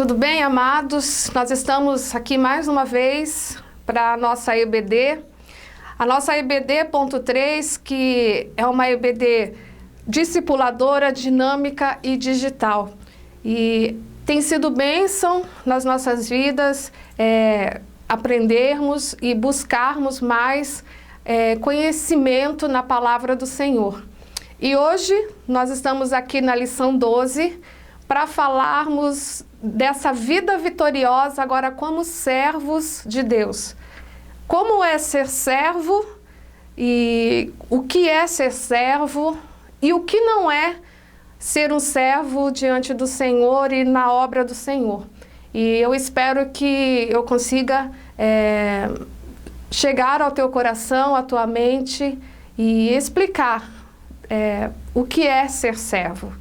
Tudo bem, amados? Nós estamos aqui mais uma vez para a nossa EBD. A nossa EBD.3, que é uma EBD discipuladora, dinâmica e digital. E tem sido bênção nas nossas vidas aprendermos e buscarmos mais conhecimento na palavra do Senhor. E hoje nós estamos aqui na lição 12 para falarmos dessa vida vitoriosa agora como servos de Deus. Como é ser servo e o que é ser servo e o que não é ser um servo diante do Senhor e na obra do Senhor. E eu espero que eu consiga chegar ao teu coração, à tua mente e explicar o que é ser servo.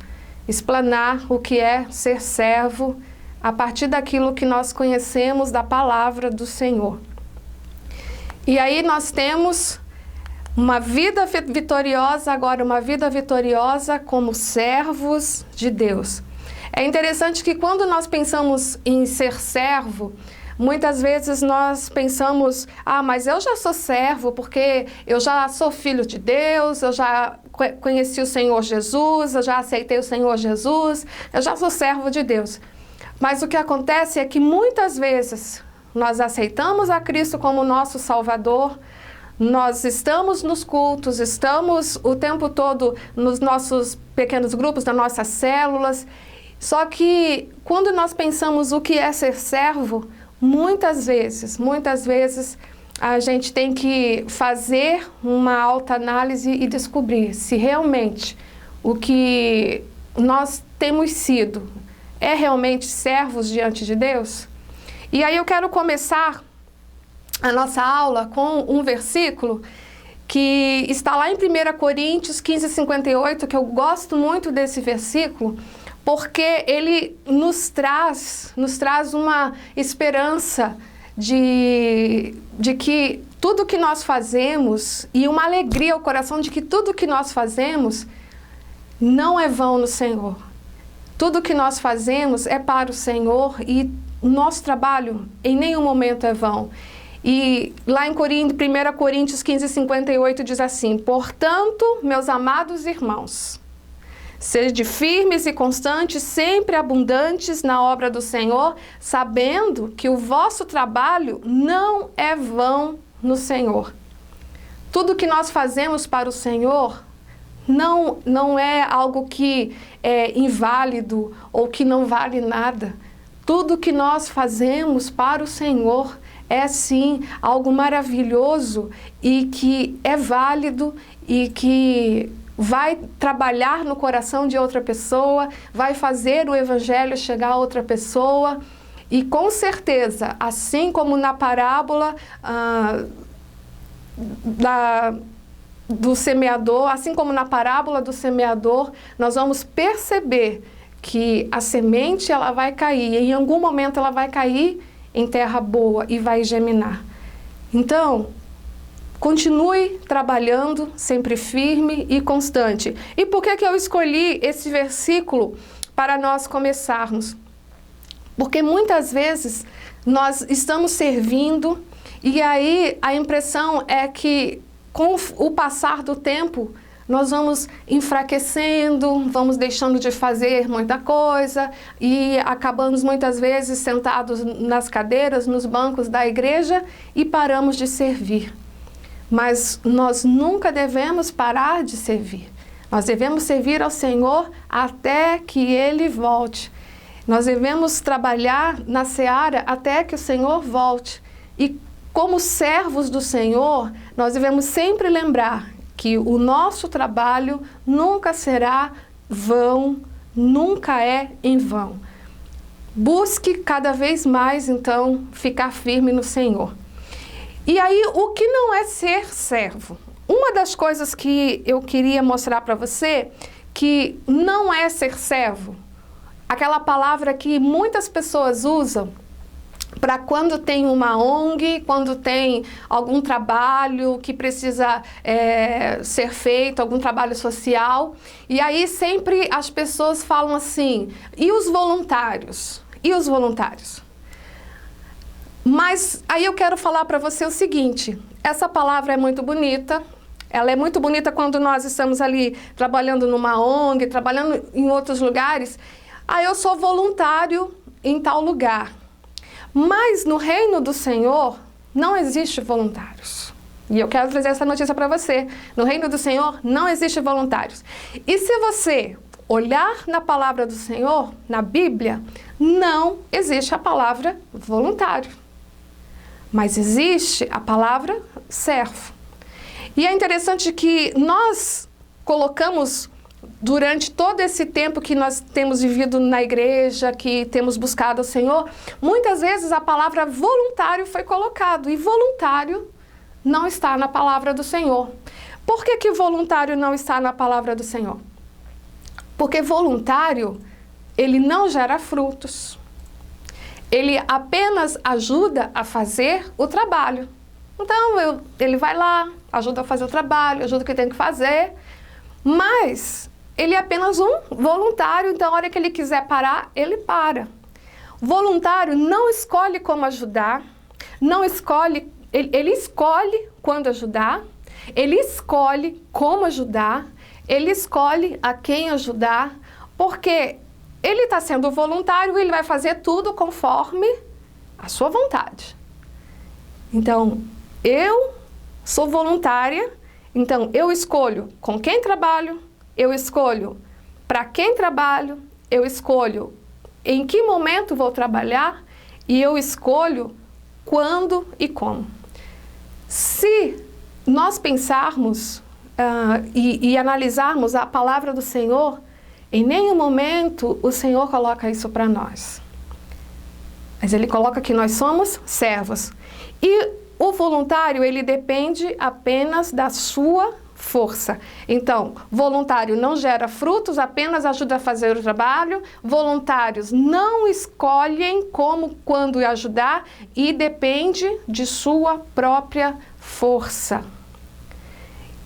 Explanar o que é ser servo a partir daquilo que nós conhecemos da palavra do Senhor. E aí nós temos uma vida vitoriosa, agora uma vida vitoriosa como servos de Deus. É interessante que quando nós pensamos em ser servo, muitas vezes nós pensamos, mas eu já sou servo porque eu já sou filho de Deus, eu já conheci o Senhor Jesus, eu já aceitei o Senhor Jesus, eu já sou servo de Deus. Mas o que acontece é que muitas vezes nós aceitamos a Cristo como nosso Salvador, nós estamos nos cultos, estamos o tempo todo nos nossos pequenos grupos, nas nossas células, só que quando nós pensamos o que é ser servo, muitas vezes a gente tem que fazer uma autoanálise e descobrir se realmente o que nós temos sido é realmente servos diante de Deus. E aí eu quero começar a nossa aula com um versículo que está lá em 1 Coríntios 15:58, que eu gosto muito desse versículo, porque ele nos traz uma esperança de que tudo que nós fazemos e uma alegria ao coração de que tudo que nós fazemos não é vão no Senhor. Tudo que nós fazemos é para o Senhor e o nosso trabalho em nenhum momento é vão. E lá em 1 Coríntios 15:58 diz assim: portanto, meus amados irmãos, sede firmes e constantes, sempre abundantes na obra do Senhor, sabendo que o vosso trabalho não é vão no Senhor. Tudo que nós fazemos para o Senhor não é algo que é inválido ou que não vale nada. Tudo que nós fazemos para o Senhor é sim algo maravilhoso e que é válido e que vai trabalhar no coração de outra pessoa, vai fazer o evangelho chegar a outra pessoa. E com certeza, assim como na parábola do semeador, assim como na parábola do semeador, nós vamos perceber que a semente ela vai cair, e em algum momento ela vai cair em terra boa e vai germinar. Então, continue trabalhando, sempre firme e constante. E por que eu escolhi esse versículo para nós começarmos? Porque muitas vezes nós estamos servindo e aí a impressão é que com o passar do tempo nós vamos enfraquecendo, vamos deixando de fazer muita coisa e acabamos muitas vezes sentados nas cadeiras, nos bancos da igreja e paramos de servir. Mas nós nunca devemos parar de servir. Nós devemos servir ao Senhor até que Ele volte. Nós devemos trabalhar na seara até que o Senhor volte. E como servos do Senhor, nós devemos sempre lembrar que o nosso trabalho nunca será vão, nunca é em vão. Busque cada vez mais, então, ficar firme no Senhor. E aí, o que não é ser servo? Uma das coisas que eu queria mostrar para você, que não é ser servo, aquela palavra que muitas pessoas usam para quando tem uma ONG, quando tem algum trabalho que precisa ser feito, algum trabalho social. E aí sempre as pessoas falam assim, e os voluntários? E os voluntários? Mas aí eu quero falar para você o seguinte, essa palavra é muito bonita, ela é muito bonita quando nós estamos ali trabalhando numa ONG, trabalhando em outros lugares. Eu sou voluntário em tal lugar. Mas no reino do Senhor não existe voluntários. E eu quero trazer essa notícia para você. No reino do Senhor não existe voluntários. E se você olhar na palavra do Senhor, na Bíblia, não existe a palavra voluntário. Mas existe a palavra servo. E é interessante que nós colocamos, durante todo esse tempo que nós temos vivido na igreja, que temos buscado o Senhor, muitas vezes a palavra voluntário foi colocado, e voluntário não está na palavra do Senhor. Por que que voluntário não está na palavra do Senhor? Porque voluntário, ele não gera frutos. Ele apenas ajuda a fazer o trabalho. Então, ele vai lá, ajuda a fazer o trabalho, ajuda o que tem que fazer, mas ele é apenas um voluntário, então a hora que ele quiser parar, ele para. Voluntário não escolhe como ajudar, não escolhe, ele escolhe quando ajudar, ele escolhe como ajudar, ele escolhe a quem ajudar, porque ele está sendo voluntário e ele vai fazer tudo conforme a sua vontade. Então, eu sou voluntária, então eu escolho com quem trabalho, eu escolho para quem trabalho, eu escolho em que momento vou trabalhar e eu escolho quando e como. Se nós pensarmos e analisarmos a palavra do Senhor, em nenhum momento o Senhor coloca isso para nós. Mas Ele coloca que nós somos servos. E o voluntário, ele depende apenas da sua força. Então, voluntário não gera frutos, apenas ajuda a fazer o trabalho. Voluntários não escolhem como, quando ajudar e depende de sua própria força.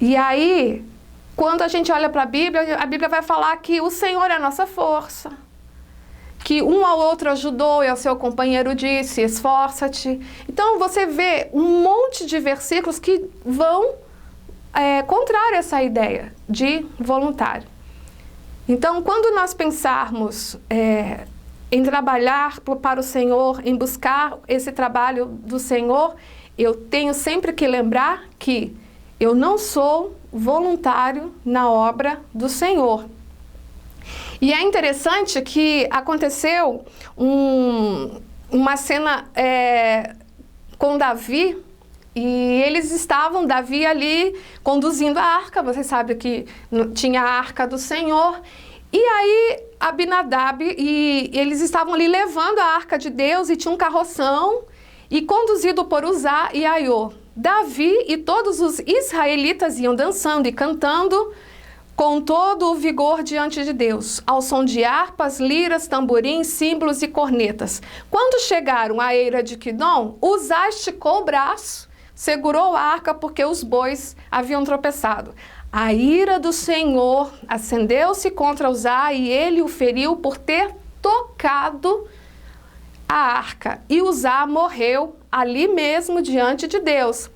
E aí, quando a gente olha para a Bíblia vai falar que o Senhor é a nossa força. Que um ao outro ajudou e ao seu companheiro disse, esforça-te. Então, você vê um monte de versículos que vão contrário a essa ideia de voluntário. Então, quando nós pensarmos em trabalhar para o Senhor, em buscar esse trabalho do Senhor, eu tenho sempre que lembrar que eu não sou voluntário na obra do Senhor. E é interessante que aconteceu uma cena com Davi, e eles estavam, Davi ali, conduzindo a arca. Você sabe que tinha a arca do Senhor. E aí, Abinadab, e eles estavam ali levando a arca de Deus, e tinha um carroção, e conduzido por Uzá e Aiô. Davi e todos os israelitas iam dançando e cantando com todo o vigor diante de Deus, ao som de harpas, liras, tamborins, símbolos e cornetas. Quando chegaram à eira de Quidom, Uzá esticou o braço, segurou a arca porque os bois haviam tropeçado. A ira do Senhor acendeu-se contra Uzá e ele o feriu por ter tocado a arca. E Uzá morreu ali mesmo diante de Deus.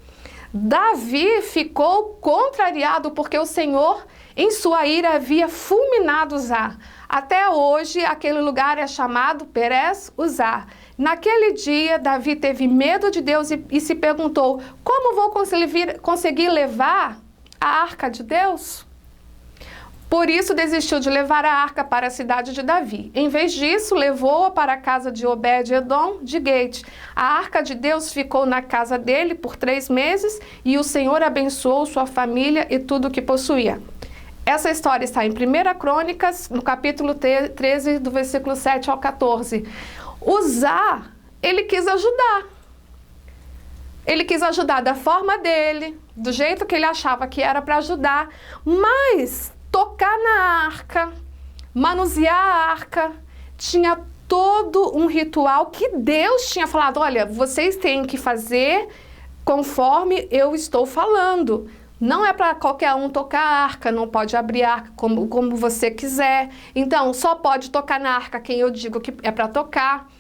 Davi ficou contrariado porque o Senhor, em sua ira, havia fulminado Uzá. Até hoje, aquele lugar é chamado Perez Uzá. Naquele dia, Davi teve medo de Deus e se perguntou, como vou conseguir levar a arca de Deus? Por isso, desistiu de levar a arca para a cidade de Davi. Em vez disso, levou-a para a casa de Obed-edom de Gate. A arca de Deus ficou na casa dele por 3 meses e o Senhor abençoou sua família e tudo o que possuía. Essa história está em 1 Crônicas, no capítulo 13, do versículo 7 ao 14. Uzá, ele quis ajudar. Ele quis ajudar da forma dele, do jeito que ele achava que era para ajudar, mas tocar na arca, manusear a arca, tinha todo um ritual que Deus tinha falado, olha, vocês têm que fazer conforme eu estou falando. Não é para qualquer um tocar a arca, não pode abrir a arca como você quiser. Então, só pode tocar na arca quem eu digo que é para tocar.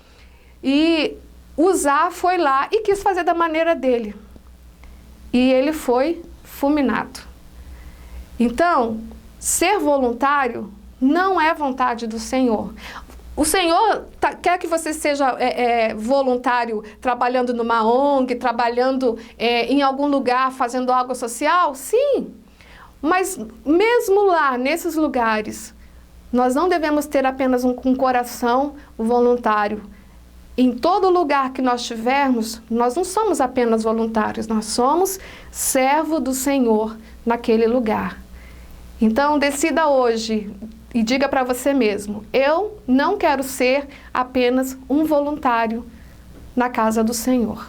E Uzá foi lá e quis fazer da maneira dele. E ele foi fulminado. Então, ser voluntário não é vontade do Senhor. O Senhor quer que você seja voluntário trabalhando numa ONG, trabalhando em algum lugar, fazendo algo social? Sim, mas mesmo lá, nesses lugares, nós não devemos ter apenas um coração voluntário. Em todo lugar que nós estivermos, nós não somos apenas voluntários, nós somos servo do Senhor naquele lugar. Então, decida hoje e diga para você mesmo, eu não quero ser apenas um voluntário na casa do Senhor.